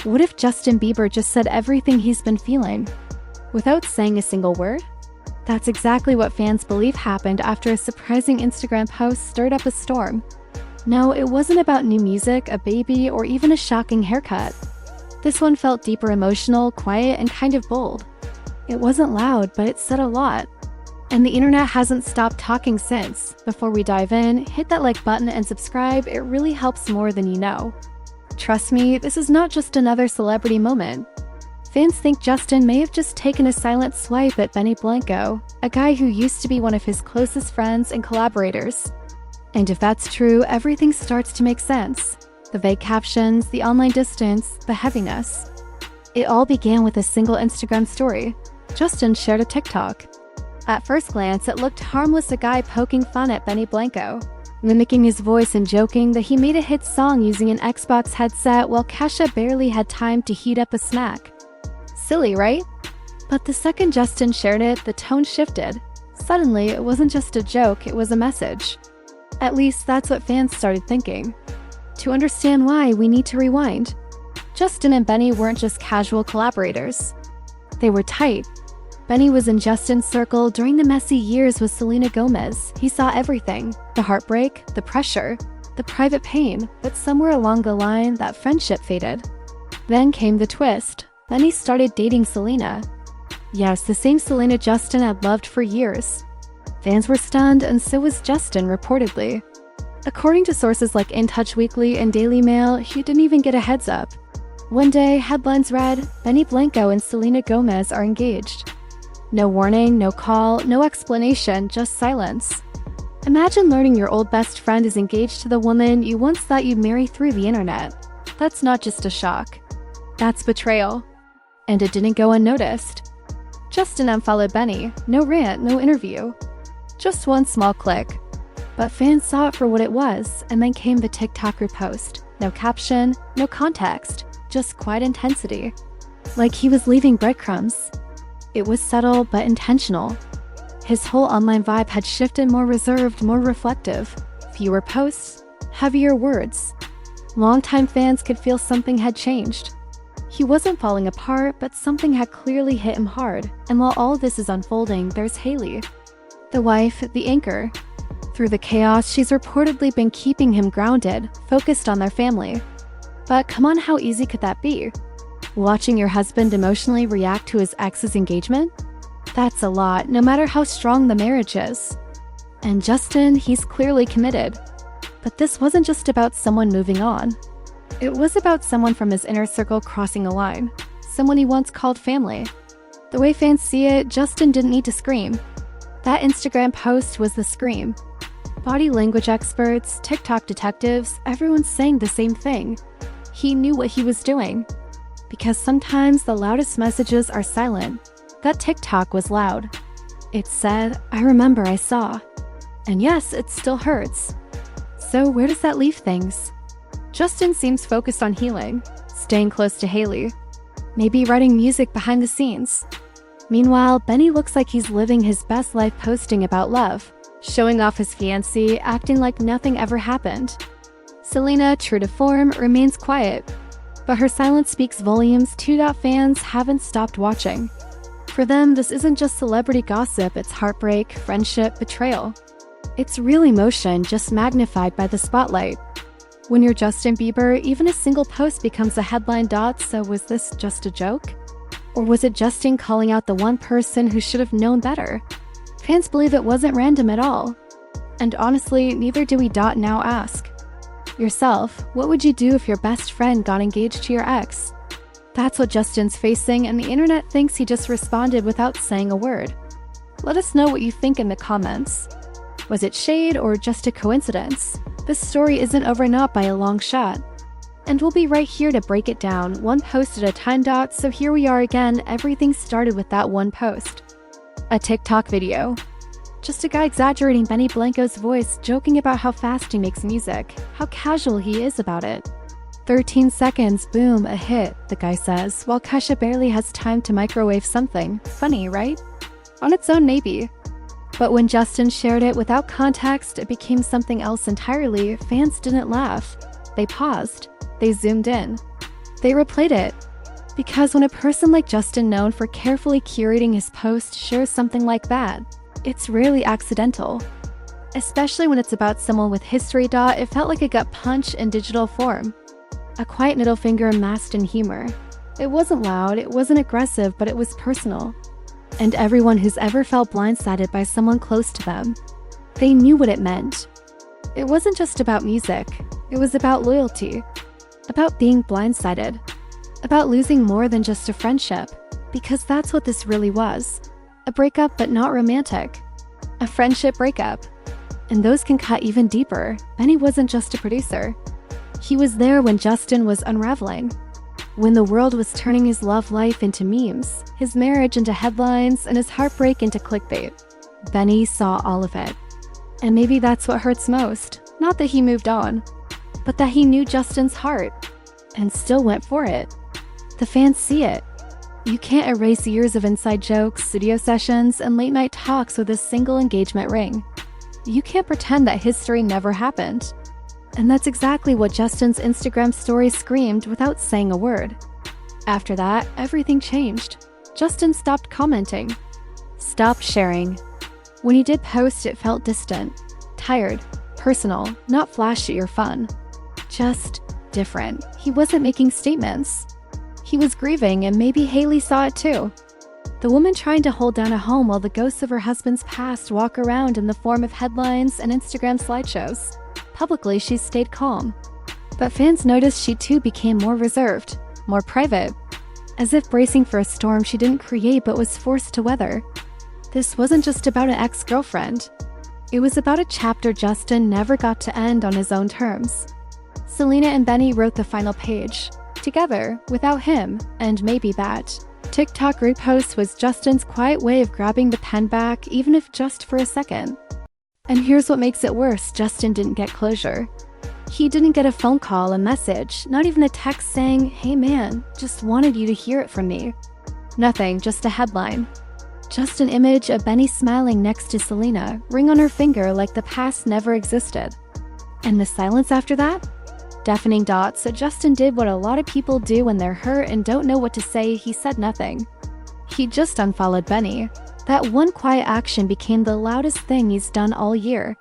What if Justin Bieber just said everything he's been feeling, without saying a single word? That's exactly what fans believe happened after a surprising Instagram post stirred up a storm. No, it wasn't about new music, a baby, or even a shocking haircut. This one felt deeper, emotional, quiet, and kind of bold. It wasn't loud, but it said a lot. And the internet hasn't stopped talking since. Before we dive in, hit that like button and subscribe, it really helps more than you know. Trust me, this is not just another celebrity moment. Fans think Justin may have just taken a silent swipe at Benny Blanco, a guy who used to be one of his closest friends and collaborators. And if that's true, everything starts to make sense. The vague captions, the online distance, the heaviness. It all began with a single Instagram story. Justin shared a TikTok. At first glance, it looked harmless, a guy poking fun at Benny Blanco, mimicking his voice and joking that he made a hit song using an Xbox headset while Kesha barely had time to heat up a snack. Silly, right? But the second Justin shared it, the tone shifted. Suddenly, it wasn't just a joke, it was a message. At least that's what fans started thinking. To understand why, we need to rewind. Justin and Benny weren't just casual collaborators. They were tight. Benny was in Justin's circle during the messy years with Selena Gomez. He saw everything, the heartbreak, the pressure, the private pain, but somewhere along the line, that friendship faded. Then came the twist. Benny started dating Selena. Yes, the same Selena Justin had loved for years. Fans were stunned, and so was Justin, reportedly. According to sources like In Touch Weekly and Daily Mail, he didn't even get a heads up. One day, headlines read, Benny Blanco and Selena Gomez are engaged. No warning, no call, no explanation, just silence. Imagine learning your old best friend is engaged to the woman you once thought you'd marry through the internet. That's not just a shock. That's betrayal. And it didn't go unnoticed. Justin unfollowed Benny. No rant, no interview. Just one small click. But fans saw it for what it was, and then came the TikTok repost. No caption, no context, just quiet intensity. Like he was leaving breadcrumbs. It was subtle but intentional. His whole online vibe had shifted, more reserved, more reflective. Fewer posts, heavier words. Longtime fans could feel something had changed. He wasn't falling apart, but something had clearly hit him hard. And while all this is unfolding, there's Haley, the wife, the anchor. Through the chaos, she's reportedly been keeping him grounded, focused on their family. But come on, how easy could that be? Watching your husband emotionally react to his ex's engagement? That's a lot, no matter how strong the marriage is. And Justin, he's clearly committed. But this wasn't just about someone moving on. It was about someone from his inner circle crossing a line. Someone he once called family. The way fans see it, Justin didn't need to scream. That Instagram post was the scream. Body language experts, TikTok detectives, everyone's saying the same thing. He knew what he was doing. Because sometimes the loudest messages are silent. That TikTok was loud. It said, I remember, I saw. And yes, it still hurts. So where does that leave things? Justin seems focused on healing, staying close to Haley, maybe writing music behind the scenes. Meanwhile, Benny looks like he's living his best life, posting about love, showing off his fiancée, acting like nothing ever happened. Selena, true to form, remains quiet. But her silence speaks volumes. Fans haven't stopped watching. For them, this isn't just celebrity gossip, it's heartbreak, friendship, betrayal. It's real emotion, just magnified by the spotlight. When you're Justin Bieber, even a single post becomes a headline. So was this just a joke? Or was it Justin calling out the one person who should have known better? Fans believe it wasn't random at all. And honestly, neither do we. Now ask yourself, what would you do if your best friend got engaged to your ex? That's what Justin's facing, and the internet thinks he just responded without saying a word. Let us know what you think in the comments. Was it shade or just a coincidence? This story isn't over, not by a long shot. And we'll be right here to break it down, one post at a time. So here we are again. Everything started with that one post. A TikTok video. Just a guy exaggerating Benny Blanco's voice, joking about how fast he makes music, how casual he is about it. 13 seconds, boom, a hit, the guy says, while Kesha barely has time to microwave something. Funny, right? On its own, maybe. But when Justin shared it without context, it became something else entirely. Fans didn't laugh. They paused. They zoomed in. They replayed it. Because when a person like Justin, known for carefully curating his post, shares something like that, it's rarely accidental. Especially when it's about someone with history. It felt like a gut punch in digital form. A quiet middle finger masked in humor. It wasn't loud, it wasn't aggressive, but it was personal. And everyone who's ever felt blindsided by someone close to them, they knew what it meant. It wasn't just about music, it was about loyalty, about being blindsided, about losing more than just a friendship, because that's what this really was. A breakup, but not romantic. A friendship breakup. And those can cut even deeper. Benny wasn't just a producer. He was there when Justin was unraveling. When the world was turning his love life into memes, his marriage into headlines, and his heartbreak into clickbait. Benny saw all of it. And maybe that's what hurts most. Not that he moved on, but that he knew Justin's heart and still went for it. The fans see it. You can't erase years of inside jokes, studio sessions, and late-night talks with a single engagement ring. You can't pretend that history never happened. And that's exactly what Justin's Instagram story screamed without saying a word. After that, everything changed. Justin stopped commenting, stopped sharing. When he did post, it felt distant, tired, personal, not flashy or fun. Just different. He wasn't making statements. He was grieving, and maybe Haley saw it too. The woman trying to hold down a home while the ghosts of her husband's past walk around in the form of headlines and Instagram slideshows. Publicly, she stayed calm. But fans noticed she too became more reserved, more private, as if bracing for a storm she didn't create but was forced to weather. This wasn't just about an ex-girlfriend. It was about a chapter Justin never got to end on his own terms. Selena and Benny wrote the final page, together, without him, and maybe that. TikTok repost was Justin's quiet way of grabbing the pen back, even if just for a second. And here's what makes it worse: Justin didn't get closure. He didn't get a phone call, a message, not even a text saying, "Hey man, just wanted you to hear it from me." Nothing, just a headline. Just an image of Benny smiling next to Selena, ring on her finger like the past never existed. And the silence after that? Deafening dots. So Justin did what a lot of people do when they're hurt and don't know what to say. He said nothing. He just unfollowed Benny. That one quiet action became the loudest thing he's done all year.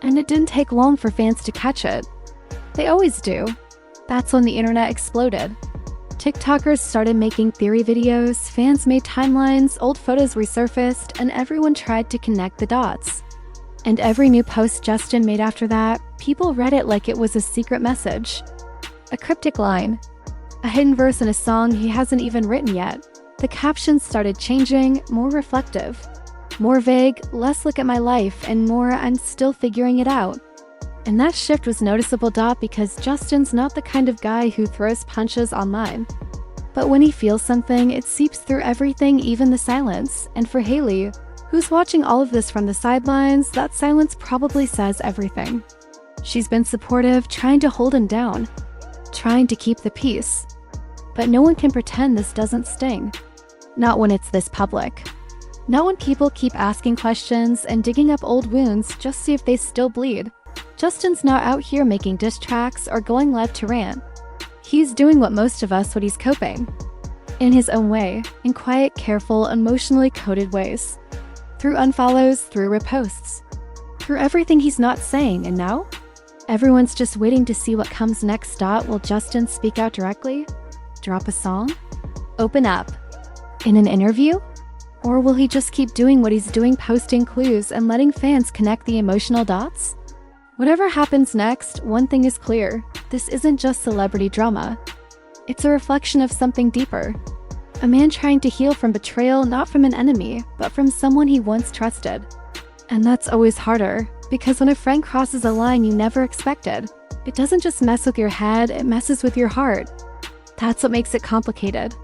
And it didn't take long for fans to catch it. They always do. That's when the internet exploded. TikTokers started making theory videos, fans made timelines, old photos resurfaced, and everyone tried to connect the dots. And every new post Justin made after that, people read it like it was a secret message. A cryptic line. A hidden verse in a song he hasn't even written yet. The captions started changing, more reflective. More vague, less look at my life, and more I'm still figuring it out. And that shift was noticeable, because Justin's not the kind of guy who throws punches online. But when he feels something, it seeps through everything, even the silence. And for Haley, who's watching all of this from the sidelines, that silence probably says everything. She's been supportive, trying to hold him down, trying to keep the peace. But no one can pretend this doesn't sting. Not when it's this public. Not when people keep asking questions and digging up old wounds just to see if they still bleed. Justin's not out here making diss tracks or going live to rant. He's doing what most of us would. He's coping. In his own way, in quiet, careful, emotionally coded ways. Through unfollows, through reposts. Through everything he's not saying, and now? Everyone's just waiting to see what comes next. Will Justin speak out directly? Drop a song? Open up? In an interview? Or will he just keep doing what he's doing, posting clues and letting fans connect the emotional dots? Whatever happens next, one thing is clear. This isn't just celebrity drama. It's a reflection of something deeper. A man trying to heal from betrayal, not from an enemy, but from someone he once trusted. And that's always harder, because when a friend crosses a line you never expected, it doesn't just mess with your head, it messes with your heart. That's what makes it complicated.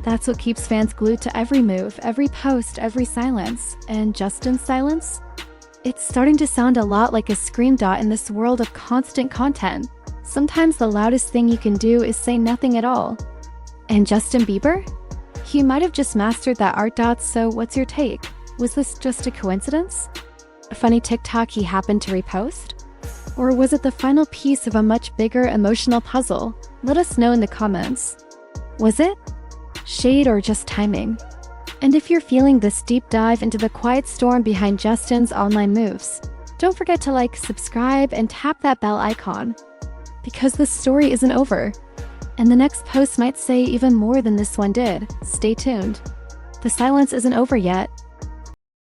That's what keeps fans glued to every move, every post, every silence. And Justin's silence? It's starting to sound a lot like a scream. In this world of constant content, sometimes the loudest thing you can do is say nothing at all. And Justin Bieber? He might have just mastered that art. So what's your take? Was this just a coincidence? A funny TikTok he happened to repost? Or was it the final piece of a much bigger emotional puzzle? Let us know in the comments. Was it shade or just timing? And if you're feeling this deep dive into the quiet storm behind Justin's online moves, don't forget to like, subscribe, and tap that bell icon. Because the story isn't over, and the next post might say even more than this one did. Stay tuned. The silence isn't over yet.